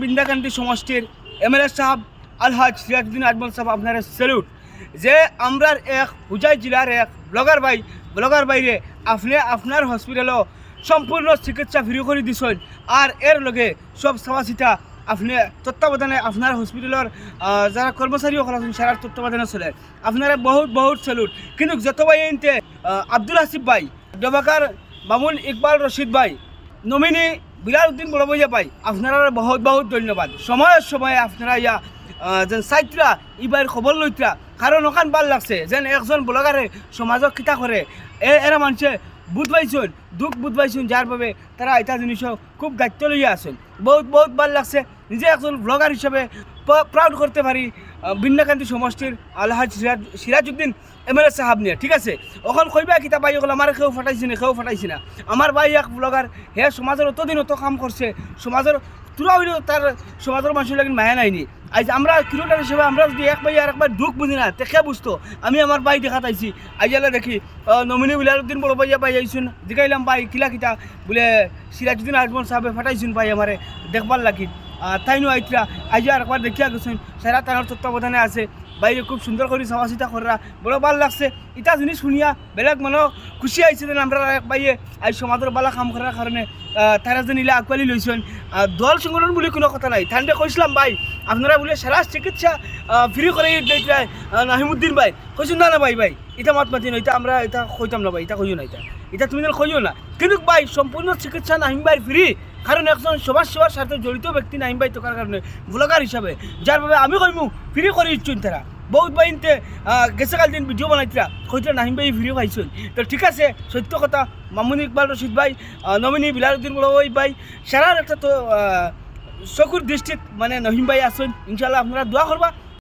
বিন্দাকান্তি সমষ্টির এমএলএ সাহেব আলহাজ সিরাজউদ্দিন আজমল সাহেব আপনার স্যালুট যে আমরা এক হুজাই জেলার এক ব্লগার বাইরে আপনি আপনার হসপিটালও সম্পূর্ণ চিকিৎসা ফ্রি করে দিছেন আর এর লগে সব চাওয়া আপনি তত্ত্বাবধানে আপনার হসপিটালের যারা কর্মচারী আছেন সারা তত্ত্বাবধানে চলে আপনারা বহুত স্যালুট। কিন্তু যত ভাই এনতে আব্দুল হাসিব ভাই ডবাকার মামুন ইকবাল রশিদ ভাই নমিনি বিলালউদ্দিন বড়বইয়া ভাই আপনারা বহুত ধন্যবাদ। সময়ে আপনারা ইয়া যেন চাইতরা ইবার খবর লইতরা কারণ ওখান ভাল লাগছে যেন একজন ব্লগারে সমাজক কিতা করে এরা মানুষে বুধ পাইছেন দুঃখ বুধ পাইছেন যার ভাবে তারা এটা জিনিসও খুব দায়িত্ব লইয়া আছেন। বহুত ভাল লাগছে নিজে একজন ব্লগার হিসাবে প্রাউড করতে পারি বিন্দাকান্তি সমষ্টির আলহাজ সিরাজউদ্দিন এমএলএ সাহেব নিয়ে। ঠিক আছে ওখান কইবা কিতা ভাই ওগুলো আমার কেউ ফাটাইছি না আমার ভাই এক ব্লগার হে সমাজের অতদিন অত কাম করছে সমাজের তোরা হইলেও তার সমাজের মানুষের লাগে মায়া নাইনি। আজ আমরা ক্রিকেটার হিসেবে আমরা যদি এক ভাই আর একবার দুঃখ বুঝি না দেখে বুঝতো আমি আমার ভাই দেখা তাইছি আইজালে দেখি নমিনি বিলালউদ্দিন বড় ভাইয়া ভাই আইসুন দেখাইলাম ভাই কিলা বলে সিরাজউদ্দিন আজমল সাহেবে ফাটাইছুন ভাই আমারে দেখবার লাগি তাইনো আইতরা আজ আর একবার দেখিয়া গেছেন সারা তার তত্ত্বাবধানে আছে বাইরে খুব সুন্দর করে চাওয়া করা বড় ভাল লাগছে। এটা জিনিস শুনিয়া বেলেগ মানুষ খুশি আইছে যেন আমরা এক বাইয়ে আজ সমাজের বালা কাম করার কারণে তারা যেন ইলা আকবালি লইছেন। দল সংগঠন বলে কোনো কথা নাই ঠান্ডে কইছিলাম ভাই আপনারা বলে সারা চিকিৎসা ফ্রি করে নাহিমুদ্দিন ভাই কইছেন না ভাই এটা মাতি না এটা আমরা এটা কইতাম না ভাই এটা কইও না এটা তুমি কইও না কিন্তু ভাই সম্পূর্ণ চিকিৎসা নাহিম ভাই ফ্রি কারণ একজন সমাজ সেবার সাথে জড়িত ব্যক্তি নাহিম ভাই থাকার কারণে ব্লগার হিসাবে যার ভাবে আমি কইমু ফ্রি করে ইচ্ছুন তারা বহুত ভাই ইনতে গেছে কাল দিন ভিডিও বানাইতরা কইতরা নাহিম ভাই ফ্রি পাইছেন। তো ঠিক আছে সত্য কথা মামুন ইকবাল রশিদ ভাই নমিনি বিলালউদ্দিন বড় ভাই সারার একটা তো চকুর দৃষ্টিত মানে নহিম ভাই আছেন ইনশাল্লাহ আপনারা দোয়া করবা